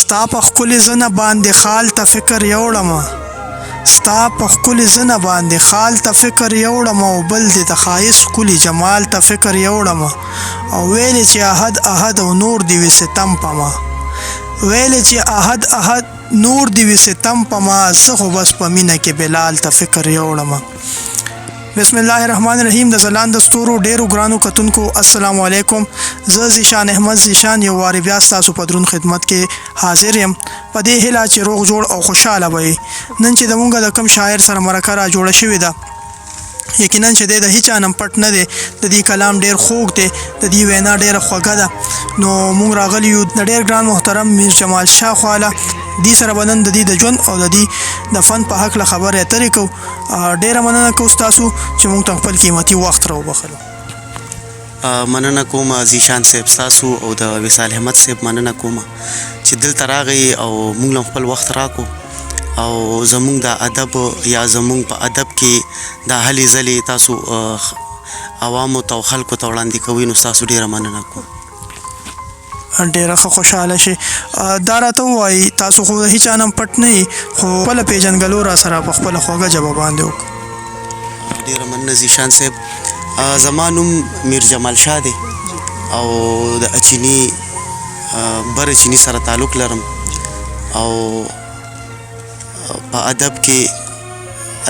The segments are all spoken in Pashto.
ستا په ښکلې زنه باندې خال ته فکر یوړمه ستا په ښکلې زنه باندې خال ته فکر یوړمه او بل دې د ښایست ښکلي جمال ته فکر یوړمه او ویلې چې احد احد او نور دې وي ستم په ما ویلې چې احد احد نور دې وي ستم په ما زه خو بس په مینه کې بلال ته فکر یوړمه. بسم الله الرحمن الرحیم. د ځلانده ستورو ډیرو ګرانو کتونکو السلام علیکم. زه زیشان احمد زیشان یو وارې بیا ستاسو په درون خدمت کې حاضر یم په دې هیله چې روغ جوړ او خوشحاله وئ. نن چې زموږ د کوم شاعر سره مرکه را جوړه شوې ده یقینا چې د هیچا نم پټ نه دی د دې کلام ډیر خوږ دی د دې وینا ډیره خوږه ده. نو موږ راغلی یو د ډیر ګران محترم میر جمال شاه خواله دې سره بدن د دې د ژوند او د دې د فن په حق له خبرې اترې کوو. ډیره مننه کوم تاسو چې موږ ته خپل قیمتي وخت راوبخلو. مننه کوم زیشان صاحب تاسو او د وصال احمد صاحب مننه کوم چې دلته راغی او موږ له خپل وخت راکو او زموږ د ادب یا زموږ په ادب کې د هلې ځلې تاسو عوامو ته او خلکو ته وړاندې کوئ نو تاسو ډیره مننه کوم. ډیره ښه خوشحاله شي. دا راته ووایي تاسو خو د هیچا نم پټ نه یي خو خپله پېژنګلو را سره په خپله خوږه ژبه باندې وکړو. ډیره مننه زیشان صاحب. زما نوم میر جمال شاه دی او د اچینی بر اچینی سره تعلق لرم او په ادب کې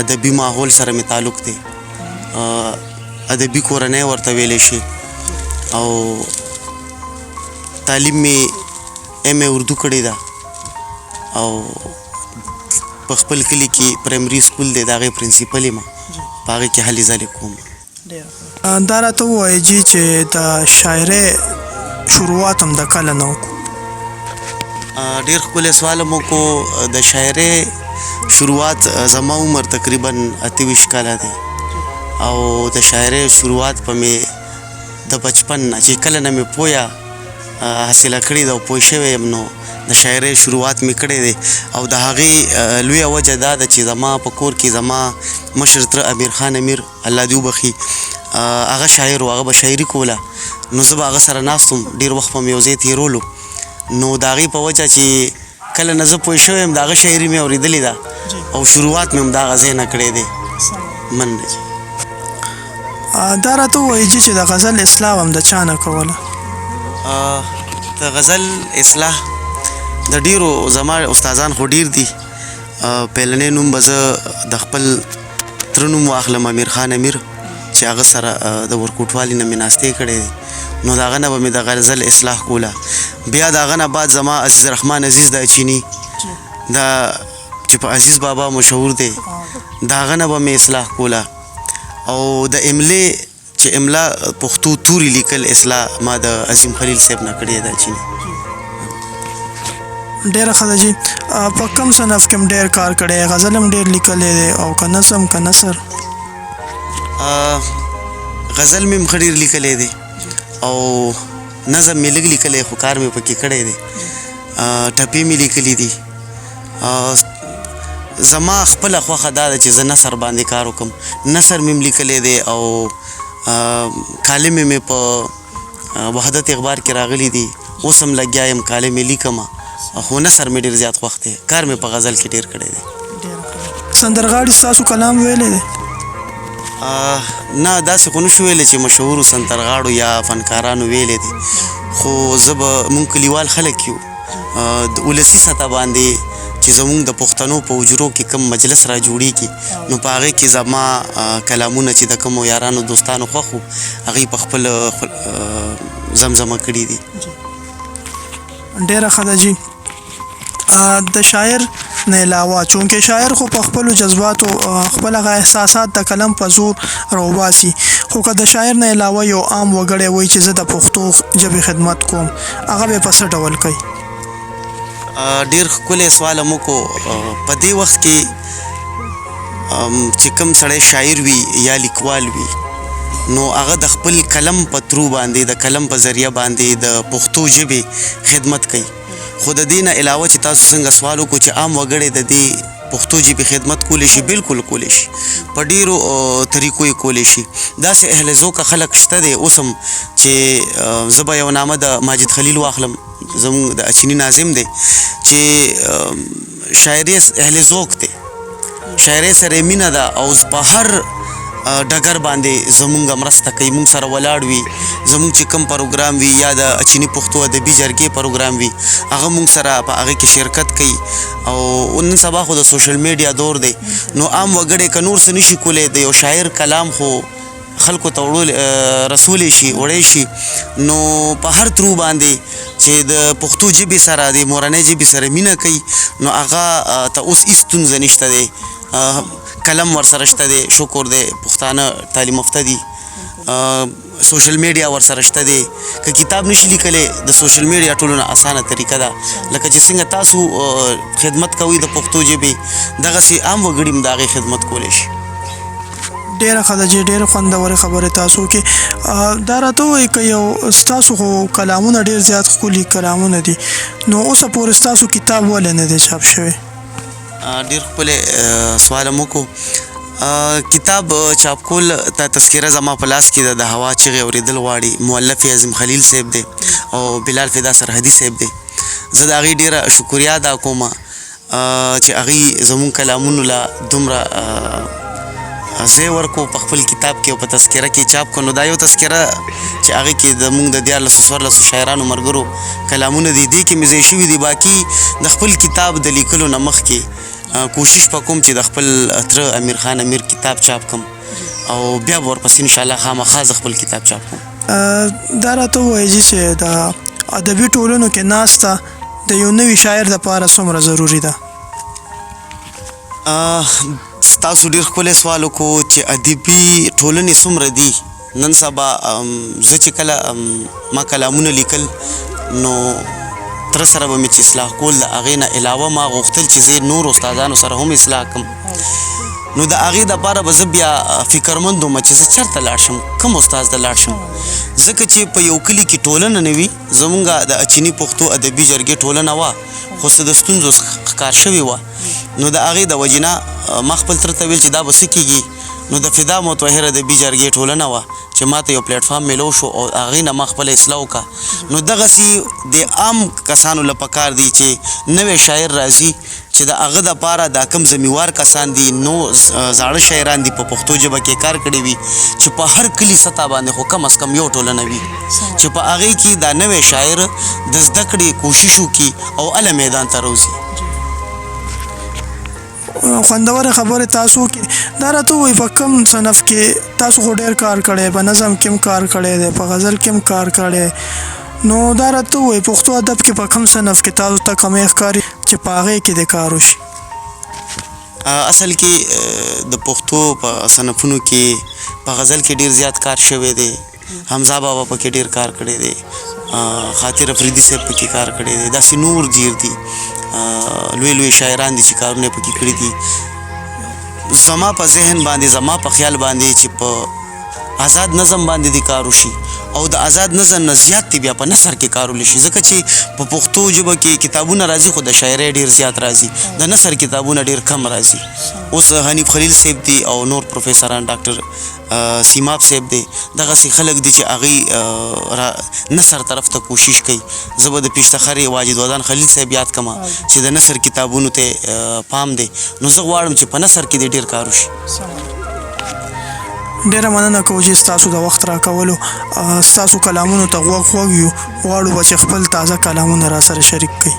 ادبي ماحول سره مې تعلق دی. ادبي کورنۍ ورته ویلی شي او تعلیم مې ایم اے اردو کړې ده او په خپل کلي کې پرایمري سکول دی د هغې پرنسپل یم په هغې کې هلې ځلې کوم. دا راته ووایي جي چې د شاعرۍ شروعات هم د کله نه وکړو؟ ډېر ښکلی سوال مو کو. د شاعرۍ شروعات زما عمر تقریبا 28 کاله دی او د شاعرۍ شروعات په مې د بچپن نه چې کله نه مې پویه حاصله کړې ده او پوه شوی یم نو د شاعرۍ شروعات مې کړی دی او د هغې لویه وجه دا ده چې زما په کور کې زما مشر تره امیر خان امیر الله دې وبخي هغه شاعر و هغه به شاعري کوله نو زه به هغه سره ناست وم ډېر وخت به مې یو ځای تېرولو نو د هغې په وجه چې کله نه زه پوه شوی یم د هغه شاعري مې اورېدلې ده او شروعات مې هم د هغه ځای نه کړی دی. مننه. دا راته ووایي جي چې د غزل اصلاح هم د چا نه کوله؟ د غزل اصلاح د ډیرو زما استادان خو ډیر دي. پیلنی نوم به زه د خپل تره نوم واخلم امیر خان امیر چې هغه سره د ورکوټوالي نه مې ناستې کړی دی نو د هغه نه به مې د غزل اصلاح کوله. بیا د هغه نه بعد زما عزیز رحمان عزیز د اچینی دا چې په عزیز بابا مشهور دی د هغه نه به مې اصلاح کوله او د املې چې املا پښتو توري لیکل اصلاح ما د عظیم خلیل صاحب نه کړې ده. چینی ډیره ښه ده جي. په کوم صنف کې هم ډېر کار کړی غزل هم ډېر لیکلی دی او که نظم که نثر؟ غزل مې هم ښه ډېر لیکلی دی او نظم مې لږ لیکلی خو کار مې پکې کړی دی. ټپې مې لیکلي دي. زما خپله خوښه دا ده چې زه نثر باندې کار وکړم. نثر مې هم لیکلی دی او کالمې مې په وحدت اخبار کې راغلی دي اوس هم لګیا یم کالمې لیکم خو نثر مې ډېر زیات خوښ دی. کار مې په غزل کې ډېر کړی دی. سندرغاړي ستاسو کلام ویلی دی؟ نه داسې خو نشو ویلی چې مشهورو سندرغاړو یا فنکارانو ویلی دی خو زه به مونږ کلیوال خلک یو د ولسي سطح باندې چې زمونږ د پښتنو په حجرو کې کم مجلس را جوړیږي نو په هغې کې زما کلامونه چې د کومو یارانو دوستانو خوښ وو هغوی په خپل زمزمه کړي دي. ډېره ښه ده جي. د شاعر نه علاوه چونکې شاعر خو په خپلو جذباتو خپل هغه احساسات د کلم په زور راوباسي خو که د شاعر نه علاوه یو عام وګړی وایي چې زه د پښتو ژبې خدمت کوم هغه به یې په څه ډول کوي؟ ډیر ښکلی سوال مو کو. په دې وخت کې چې کوم سړی شاعر وي یا لیکوال وي نو هغه د خپل کلم په ترو باندې د کلم په ذریعه باندې د پښتو ژبې خدمت کوي. خو د دې نه علاوه چې تاسو څنګه سوال وکړو چې عام وګړی د دې پښتو ژبې خدمت کولی شي بالکل کولی شي په ډیرو طریقو یې کولی شي داسې اهل ذوقه خلک شته دی اوس هم چې زه به یو نامه د ماجد خلیل واخلم زموږ د اچیني ناظم دی چې شاعري اهل ذوق دی شاعرۍ سره مینه ده او په هر ډګر باندې زمونږ مرسته کوي مونږ سره ولاړ وي زمونږ چې کوم پروګرام وي یا د اچینی پښتو ادبي جرګې پروګرام وي هغه مونږ سره په هغې کې شرکت کوي او نن سبا خو د سوشل میډیا دور دی نو عام وګړی که نور څه نشي کولی د یو شاعر کلام خو خلکو ته رسولی شي وړی شي نو په هر ترو باندې چې د پښتو ژبې سره د مورنۍ ژبې سره مینه کوي نو هغه ته اوس هېڅ ستونزه نشته دی کلم ورسره شته دی شکر دی پښتانه تعلیم یافته دي سوشل میډیا ورسره شته دی که کتاب نشي لیکلی د سوشل میډیا ټولو نه اسانه طریقه ده لکه چې څنګه تاسو خدمت کوئ د پښتو ژبې دغسې عام وګړي هم د هغې خدمت کولی شي ډیره ښه ده چې ډیره خوندورې خبرې تاسو کې دا راته ووایئ که یو ستاسو خو کلامونه ډېر زیات ښکلي کلامونه دي نو اوسه پورې ستاسو کتاب ولې نه دی چاپ شوی ډېر ښکلی سوال هم وکړو کتاب چاپ کول ته تذکره زما په لاس کې ده د هوا چغې اورېدل غواړي مؤلف یې عظیم خلیل صاحب دی او بلال فدا سرحدي صاحب دی زه د هغې ډېره شکریا ادا کوم چې هغوی زموږ کلامونو له دومره ځای ورکو په خپل کتاب کې او په تذکره کې چاپ کړو نو دا یو تذکره چې هغې کې د موږ د 1400 شاعرانو ملګرو کلامونه دي دې کې مې ځای شوي دي باقي د خپل کتاب د لیکلو نه مخکې کوشش به کوم چې د خپل تره امیر خان امیر کتاب چاپ کړم او بیا به ورپسې انشاءالله خامخا زه خپل کتاب چاپ کوم دا راته ووایي چې د ادبي ټولنو کې ناسته د یو نوي شاعر دپاره څومره ضروري ده ستاسو ډېر ښکلی سوال وکړو چې ادبي ټولنې څومره دي نن سبا زه چې کله ما کلامونه لیکل نو تره سره به مې چې اصلاح کول د هغې نه علاوه ما غوښتل چې زه نور استادانو سره هم اصلاح کړم نو د هغې دپاره به زه بیا فکرمند وم چې زه چېرته لاړ شم کوم استاذ ته لاړ شم ځکه چې په یو کلي کې ټولنه نه وي زمونږ د اچیني پښتو ادبي جرګې ټولنه وه خو څه د ستونزو ښکار شوې وه نو د هغې د وجې نه ما خپل تره ته ویل چې دا به څه کېږي نو د فدا متوحر ادبي جرګې ټولنه وه چې ما ته یو پلیټفارم میلو شو او هغې نه ما خپله اصلاح وکړه نو دغسې د عام کسانو له پکار دی چې نوی شاعر راځي چې د هغه دپاره دا کم ذمیوار کسان دي نو زاړه شاعران دي په پښتو ژبه کې کار کړی وي چې په هر کلي سطح باندې خو کم از کم یو ټولنه وي چې په هغې کې دا نوی شاعر د زده کړې کوشش وکړي او هله میدان ته راوځي خوندوره خبرې تاسو کې دا راته ووایي په کوم صنف کې تاسو خو ډېر کار کړی په نظم کې هم کار کړی دی په غزل کې هم کار کړی نو دا راته ووایي پښتو ادب کې په کوم صنف کې تاسو ته کمی ښکاري چې په هغې کې د کار وشي اصل کې د پښتو په صنفونو کې په غزل کې ډېر زیات کار شوی دی حمزه بابا پکې ډېر کار کړی دی خاطر افریدي صاحب پکې کار کړی دی داسې نور ډېر دي لوی لوی شاعران دي چې کارونه پکې کړي دي زما په ذهن باندې زما په خیال باندې چې په آزاد نظم باندې دي کار وشي او د آزاد نظم نه زیات دی بیا په نثر کې کار ولی شي ځکه چې په پښتو ژبه کې کتابونه راځي خو د شاعرۍ ډېر زیات راځي د نثر کتابونه ډېر کم راځي اوس حنیف خلیل صاحب دي او نور پروفیسران ډاکټر سیماب صاحب دی دغسې خلک دي چې هغوی نثر طرف ته کوشش کوي زه به د پیشتخر واجد ودان خلیل صاحب یاد کړم چې د نثر کتابونو ته پام دی نو زه غواړم چې په نثر کې دې ډېر کار وشي ډیره مننه کوم چې ستاسو د وخت راکولو ستاسو کلامونو ته غوږ یو غواړو به چې خپل تازه کلامونه را سره شریک کړئ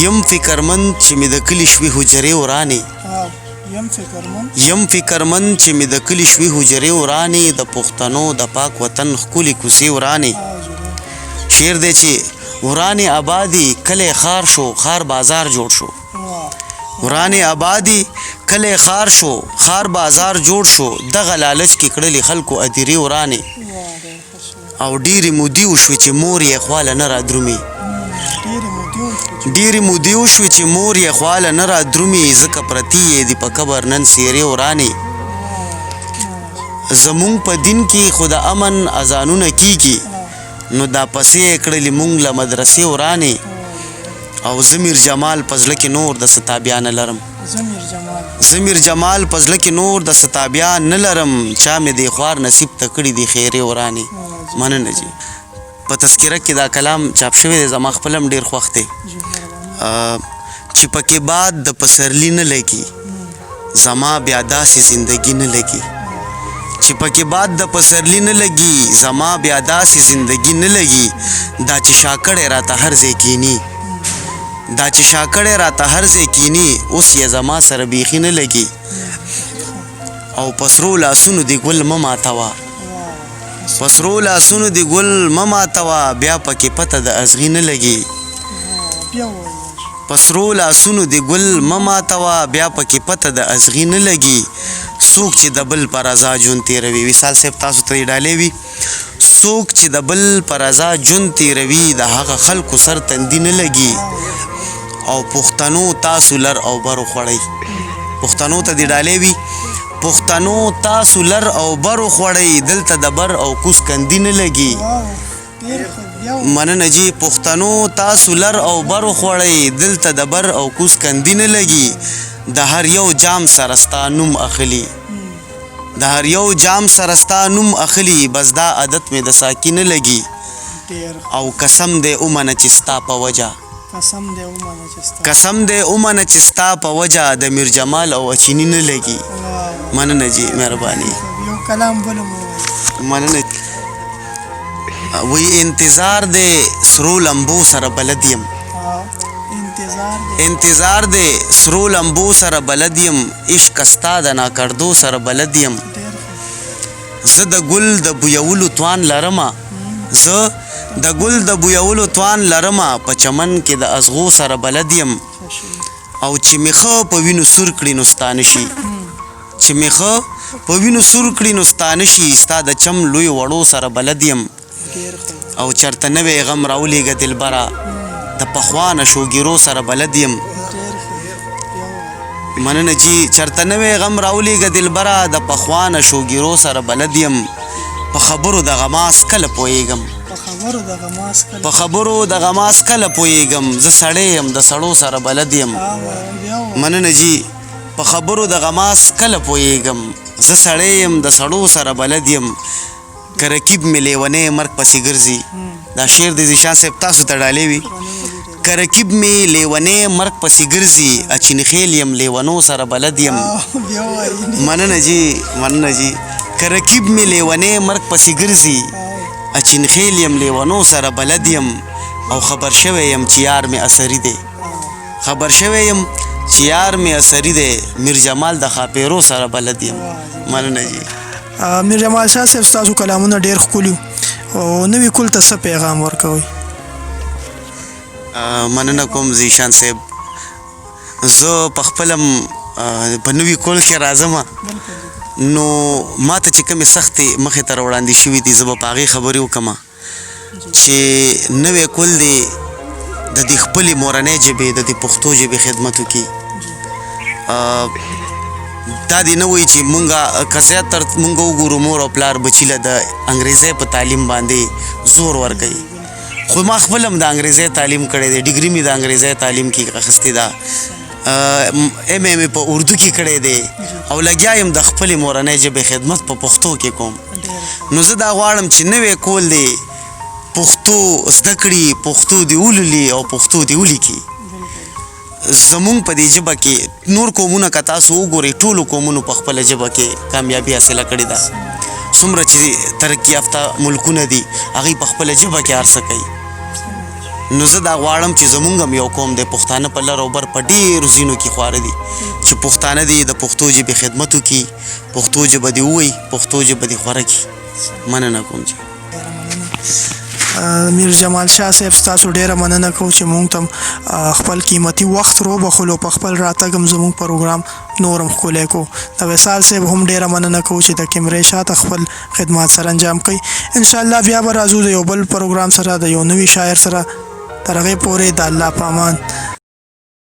یم فکرمند چې مې د کلي شوي حجرې ورانې یم فکرمند چې مې د کلي شوي حجرې ورانې د پښتنو د پاک وطن ښکلې کوڅې ورانې شعر دی چې ورانې آبادي کلی خار شو خار بازار جوړ شو ورانې آبادي کلی خار شو خار بازار جوړ شو دغه لالچ کې کړلې خلکو ادیرې ورانې او ډېرې مودې وشوې چې مور یې خواله نه رادرومي ډېرې مودې وشوې چې مور یې خواله نه رادرومي ځکه پرتې یې دي په قبر نن څېرې ورانې زمونږ په دین کې خو د امن اذانونه کېږي نو دا پسې یې کړلې مونږ له مدرسې ورانې او زمیر جمال پزله کې نور د ستابیا نه لرم زمیر جمال پزله کې نور د ستابیا نه لرم چا مې د خوار نصیب تکړی دی خیره ورانی مننه جی په تذکره کې دا کلام چاپ شوی دی زما خپلم ډیر خوښ دی چې پکې بعد د پسرلی نه لګي زما بیا داسې زندگی نه لګي چې پکې بعد د پسرلی نه لګي زما بیا داسې زندگی نه لګي دا چې شاکړې راته هر ځای کینی دا چې شاکړې راته هر ځای کینی اوس یې زما سره بیخي نه لګي او پسرو لاسونو دی ګل مه ماتوه پسرو لاسونو دی ګل مه ماتوه بیا پکې پته د ازغي نه لګي پسرو لاسونو دی ګل مه ماتوه بیا پکې پته د ازغي نه لګي څوک چې د بل پر رضا ژوند تېروي وصال صاحب تاسو ته یې ډالۍ وي څوک چې د بل پر رضا ژوند تېروي د هغه خلکو سر تندي نه لګي او پښتنو تاسو لر او برو خوړئ پښتنو ته دې ډالۍ وي پښتنو تاسو لر او برو خوړئ دلته د بر او کوس کندي نه لګي مننه جی پښتنو تاسو لر او برو خوړئ دلته د بر او کوس کندي نه لګي د هر یو جام سره ستا نوم اخلي د هر یو جام سره ستا نوم اخلي بس دا عادت مې د ساکي نه لګي او قسم دې ومنه چې ستا په وجه قسم دې ومنه چې ستا په وجه د میر جمال او اچینی نه لګي مننه جی مهرباني مننه وی انتظار دې سرو لمبو سره بلد یم انتظار دې سرو لمبو سره بلد یم عشق ستا د ناکردو سره بلد یم زه د ګل د بویولو توان لرمه زه د ګل د بویولو توان لرمه په چمن کې د ازغو سره بلد یم او چې میخه په وینو سور کړي نو ستا نشي چې میخه په وینو سور کړي نو ستا نشي ستا د چم لوی وړو سره بلد یم او چرته نوی غم راولیږه دلبره د پخوانه شوګیرو سره بلد یم مننه جی چرته نوی غم راولیږه دلبره د پخوانه شوګیرو سره بلد یم په خبرو د غماس کله پوهیږم په خبرو د غماس کله پوهیږم زه سړی یم د سړو سره بلد یم مننه جی په خبرو د غماس کله پوهیږم زه سړی یم د سړو سره بلد یم که رکیب مې لیونی مرګ پسې ګرځي دا شعر د ذیشان صاحب تاسو ته ډالۍ وي که رکیب مې لیونی مرګ پسې ګرځي اچین خیل یم لیونو سره بلد یم مننه جی که رکیب مې لیونی مرګ پسې ګرځي اچین خیل یم لیونو سره بلد یم او خبر شوی یم چې یار مې اثري دی خبر شوی یم چې یار مې اثري دی میر جمال د خاپیرو سره بلد یم مننه جی میر جمال شاه صاحب ستاسو کلامونه ډېر ښکلي او نوي کول ته څه پیغام ورکوئ مننه کوم زیشان صاحب زه په خپلم په نوي کول کې راځم نو ما ته چې کومې سختې مخې ته راوړاندې شوي دي زه به په هغې خبرې وکړم چې نوی کول دی د دې خپلې مورنۍ ژبې د دې پښتو ژبې خدمت وکړي دا دې نه وایي چې مونږ که زیاتر مونږ وګورو مور او پلار بچي له د انګریزۍ په تعلیم باندې زور ورکوي خو ما خپل هم د انګریزۍ تعلیم کړی دی ډیګري مې د انګریزۍ تعلیم کې اخیستې ده ایم اے مې په اردو کې کړی دی او لګیا یم د خپلې مورنۍ ژبې خدمت په پښتو کې کوم نو زه دا غواړم چې نوی کول دی پښتو زده کړي پښتو دې ولولي او پښتو دې ولیکي زمونږ په دې ژبه کې نور قومونه که تاسو وګورئ ټولو قومونو په خپله ژبه کې کامیابي حاصله کړې ده څومره چې ترقي یافته ملکونه دي هغوی په خپله ژبه کې هر څه کوي نو زه دا غواړم چې زمونږ هم یو قوم دی پښتانه په لر او بر په ډېرو ځینو کې خواره دي چې پښتانه دي د پښتو ژبې خدمت وکړي پښتو ژبه دې ووایي پښتو ژبه دې خوره کړي مننه کوم چې میر جمال شاه صاحب ستاسو ډیره مننه کوم چې مونږ ته خپل قیمتي وخت روبخلو په خپل راتګ هم زموږ پروګرام نور هم ښکلی کو د وصال صاحب هم ډیره مننه کوو چې د کیمرې شاته خپل خدمات سره انجام کوي انشاءالله بیا به راځو د یو بل پروګرام سره د یو نوي شاعر سره تر هغې پورې د الله په امان